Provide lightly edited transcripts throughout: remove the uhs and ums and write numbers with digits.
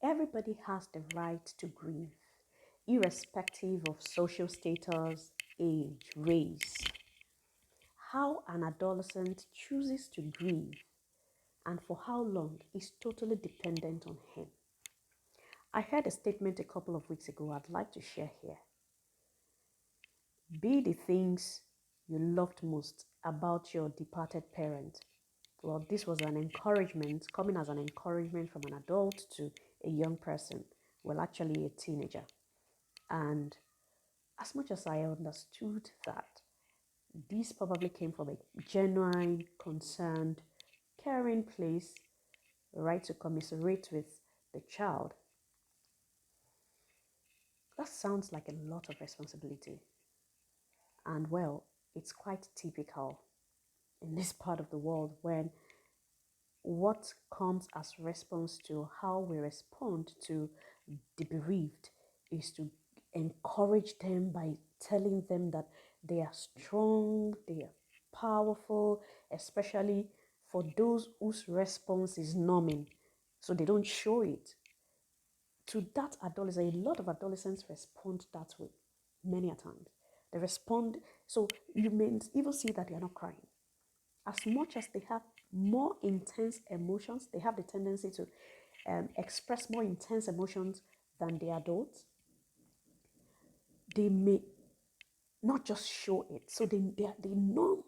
Everybody has the right to grieve, irrespective of social status, age, race. How an adolescent chooses to grieve and for how long is totally dependent on him. I heard a statement a couple of weeks ago I'd like to share here. Be the things you loved most about your departed parent. Well, this was an encouragement, coming as an encouragement from an adult to a young person. Well, actually a teenager. And as much as I understood that, this probably came from a genuine, concerned, caring place, right, to commiserate with the child. That sounds like a lot of responsibility. And well, it's quite typical in this part of the world when what comes as response to how we respond to the bereaved is to encourage them by telling them that they are strong, they are powerful, especially for those whose response is numbing, so they don't show it. To that adolescent, a lot of adolescents respond that way many a times. They respond, so you may even see that they are not crying. As much as they have more intense emotions, they have the tendency to express more intense emotions than the adults. They may not just show it, so they numbed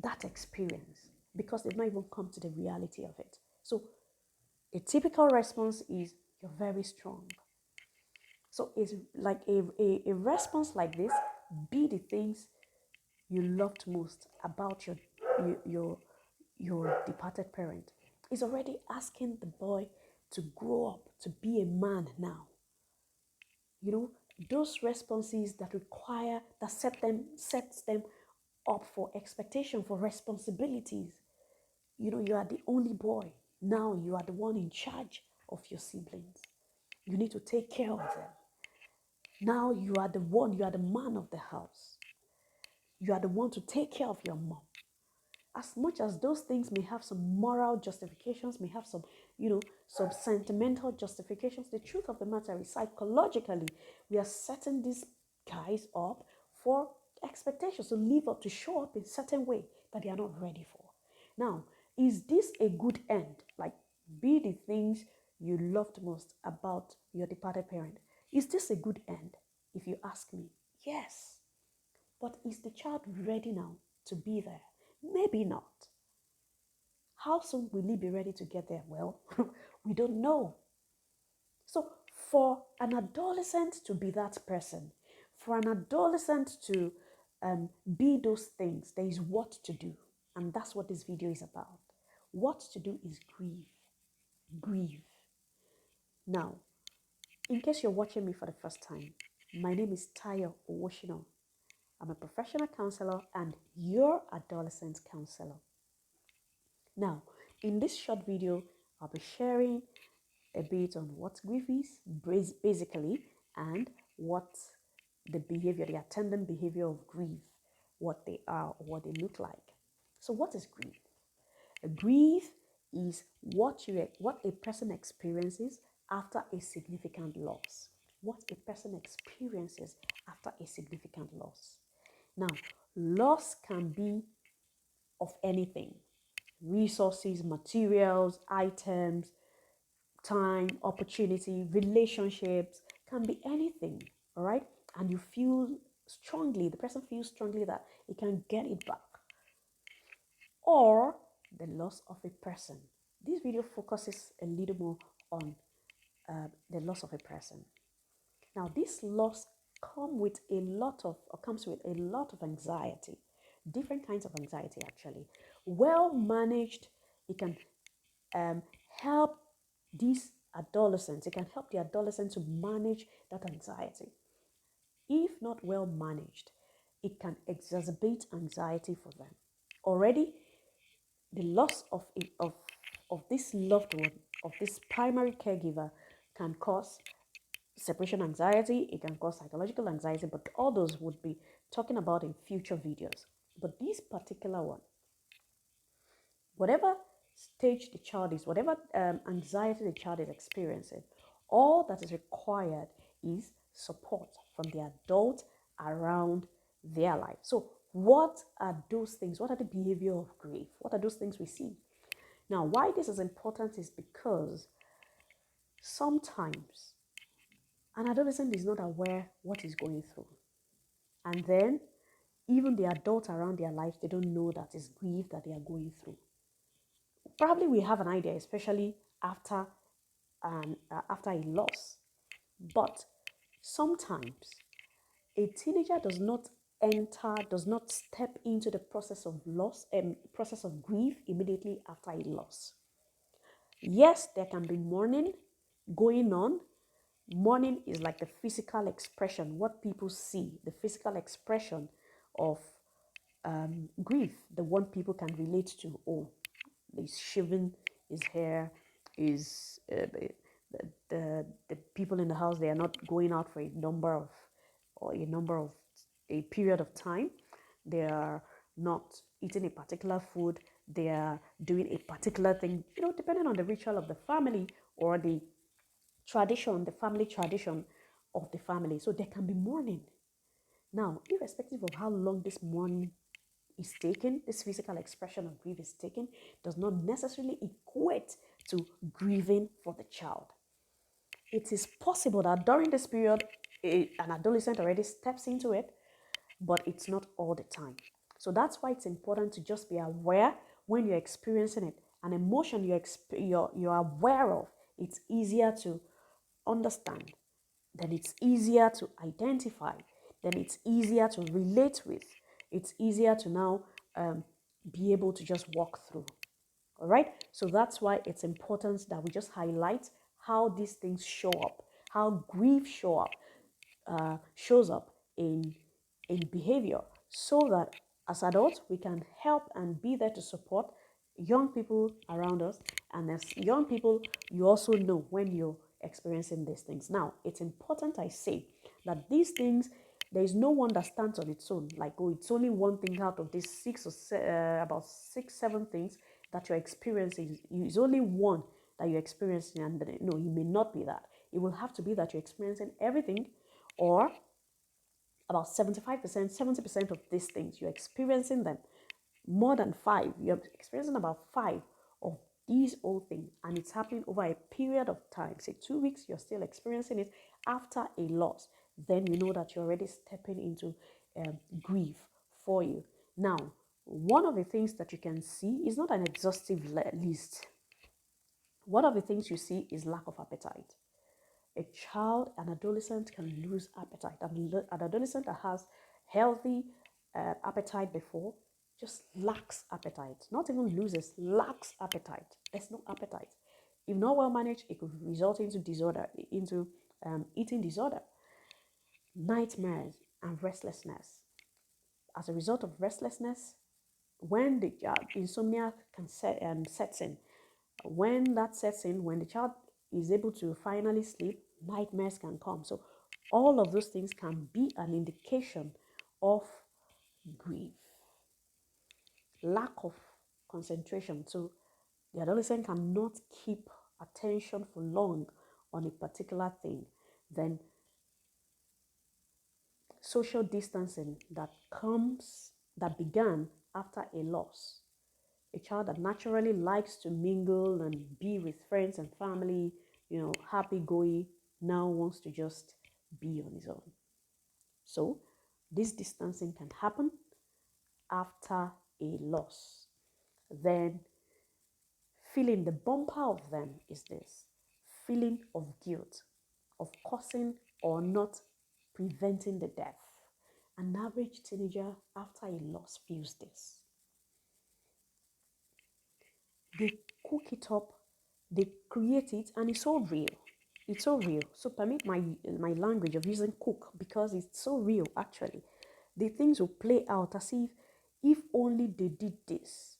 that experience because they've not even come to the reality of it. So a typical response is you're very strong. So it's like a response like this, be the things you loved most about your your departed parent, is already asking the boy to grow up to be a man now. You know, those responses that require that sets them up for expectation, for responsibilities. You know, you are the only boy. Now you are the one in charge of your siblings. You need to take care of them. Now you are the one, you are the man of the house. You are the one to take care of your mom. As much as those things may have some moral justifications, may have some, some sentimental justifications, the truth of the matter is psychologically, we are setting these guys up for expectations to live up, to show up in a certain way that they are not ready for. Now, is this a good end? Like, be the things you loved most about your departed parent. Is this a good end? If you ask me, yes. But is the child ready now to be there? Maybe not. How soon will he be ready to get there? Well, we don't know. So for an adolescent to be that person, for an adolescent to be those things, there is what to do. And that's what this video is about. What to do is grieve. Grieve. Now, in case you're watching me for the first time, my name is Tayo Owosina. I'm a professional counselor and your adolescent counselor. Now, in this short video, I'll be sharing a bit on what grief is, basically, and what the behavior, the attendant behavior of grief, what they are, or what they look like. So what is grief? A grief is what a person experiences after a significant loss. What a person experiences after a significant loss. Now, loss can be of anything: resources, materials, items, time, opportunity, relationships, can be anything, all right? And you feel strongly, the person feels strongly that he can get it back. Or the loss of a person. This video focuses a little more on the loss of a person. Now, this loss comes with a lot of anxiety, different kinds of anxiety actually. Well managed, it can help these adolescents, it can help the adolescent to manage that anxiety. If not well managed, it can exacerbate anxiety for them. Already, the loss of this loved one, of this primary caregiver, can cause separation anxiety, it can cause psychological anxiety, but all those would be talking about in future videos. But this particular one, whatever stage the child is, whatever anxiety the child is experiencing, all that is required is support from the adult around their life. So, what are those things? What are the behavior of grief? What are those things we see? Now, why this is important is because sometimes an adolescent is not aware what he's going through. And then even the adults around their lives, they don't know that it's grief that they are going through. Probably we have an idea, especially after a loss. But sometimes a teenager does not step into the process of loss and process of grief immediately after a loss. Yes, there can be mourning going on. Mourning is like the physical expression, what people see, the physical expression of grief, the one people can relate to. Oh, he's shaving his hair, is the people in the house, they are not going out for a period of time. They are not eating a particular food. They are doing a particular thing, depending on the ritual of the family or the tradition, the family tradition of the family. So there can be mourning. Now, irrespective of how long this mourning is taken, this physical expression of grief is taken, does not necessarily equate to grieving for the child. It is possible that during this period, an adolescent already steps into it, but it's not all the time. So that's why it's important to just be aware when you're experiencing it. An emotion you're aware of, it's easier to understand, then it's easier to identify, then it's easier to relate with, it's easier to now be able to just walk through. All right, so that's why it's important that we just highlight how these things show up, how grief shows up in behavior, so that as adults we can help and be there to support young people around us. And as young people, you also know when you're experiencing these things. Now, it's important I say that these things, there is no one that stands on its own, like, oh, it's only one thing out of these about 6-7 things that you're experiencing. It's only one that you're experiencing, and no, it may not be that. It will have to be that you're experiencing everything, or about 75%, 70% of these things, you're experiencing them. More than 5, you're experiencing about 5 of these old things, and it's happening over a period of time. Say 2 weeks, you're still experiencing it after a loss. Then you know that you're already stepping into grief for you. Now, one of the things that you can see is not an exhaustive list. One of the things you see is lack of appetite. A child, an adolescent can lose appetite. An adolescent that has healthy appetite before just lacks appetite. Not even loses, lacks appetite. There's no appetite. If not well managed, it could result into disorder, into eating disorder, nightmares, and restlessness. As a result of restlessness, when the insomnia sets in, when that sets in, when the child is able to finally sleep, nightmares can come. So all of those things can be an indication of grief. Lack of concentration. So the adolescent cannot keep attention for long on a particular thing. Then social distancing that began after a loss. A child that naturally likes to mingle and be with friends and family, happy going, now wants to just be on his own. So this distancing can happen after a loss. Then feeling, the bumper of them is this feeling of guilt, of causing or not preventing the death. An average teenager after a loss feels this. They cook it up, they create it, and it's so real. It's so real. So permit my language of using cook, because it's so real actually. The things will play out as if only they did this,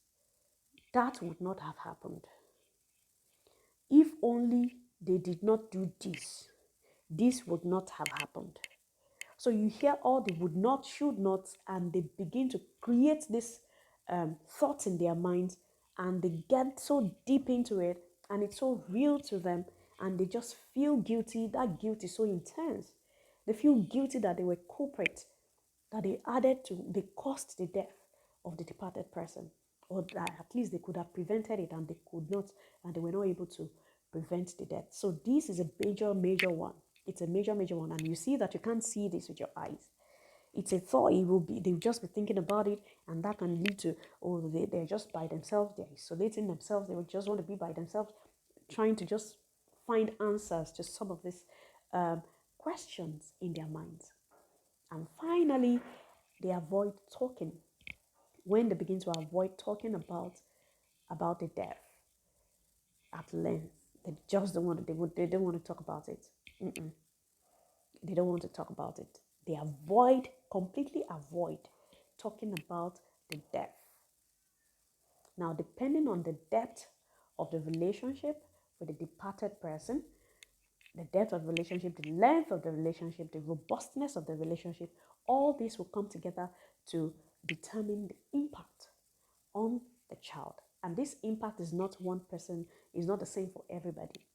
that would not have happened. If only they did not do this would not have happened. So you hear all the would not, should not, and they begin to create this thoughts in their minds, and they get so deep into it and it's so real to them and they just feel guilty. That guilt is so intense. They feel guilty that they were culprit, that they caused the death of the departed person, or that at least they could have prevented it and they could not, and they were not able to prevent the death. So this is a major one. It's a major one, and you see that you can't see this with your eyes. It's a thought. They'll just be thinking about it, and that can lead to, they're just by themselves, they're isolating themselves, they would just want to be by themselves, trying to just find answers to some of these questions in their minds. And finally, they avoid talking. When they begin to avoid talking about the death at length, they just don't want to, they don't want to talk about it. They don't want to talk about it. They completely avoid talking about the death. Now, depending on the depth of the relationship with the departed person, the depth of the relationship, the length of the relationship, the robustness of the relationship, all this will come together to determine the impact on the child. And this impact is not one person, is not the same for everybody.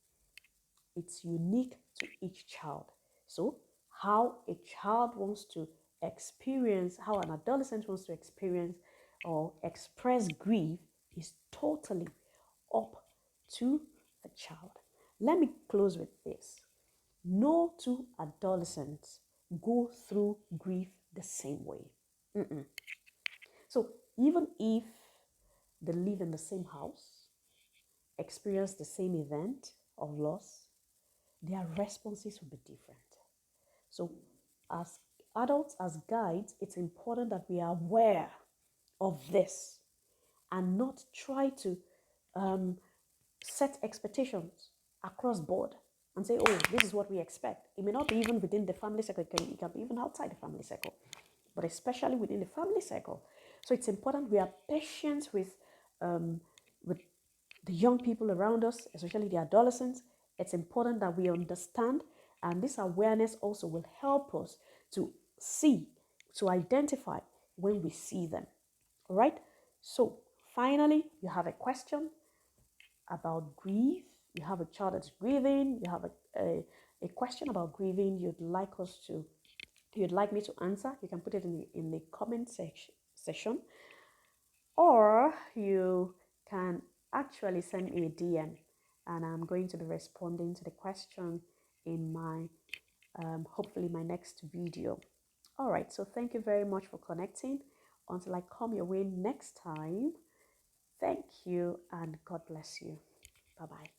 It's unique to each child. So, how a child wants to experience, how an adolescent wants to experience or express grief is totally up to the child. Let me close with this. No two adolescents go through grief the same way. So, even if they live in the same house, experience the same event of loss, their responses will be different. So, as adults, as guides, it's important that we are aware of this and not try to set expectations across board and say, oh, this is what we expect. It may not be even within the family circle, it can be even outside the family circle, but especially within the family circle. So it's important we are patient with the young people around us, especially the adolescents. It's important that we understand, and this awareness also will help us to see, to identify when we see them. All right? So finally, you have a question about grief. You have a child that's grieving. You have a question about grieving you'd like me to answer. You can put it in the comment section, or you can actually send me a DM, and I'm going to be responding to the question in my hopefully my next video. All right, so thank you very much for connecting. Until I come your way next time, thank you and God bless you. Bye bye.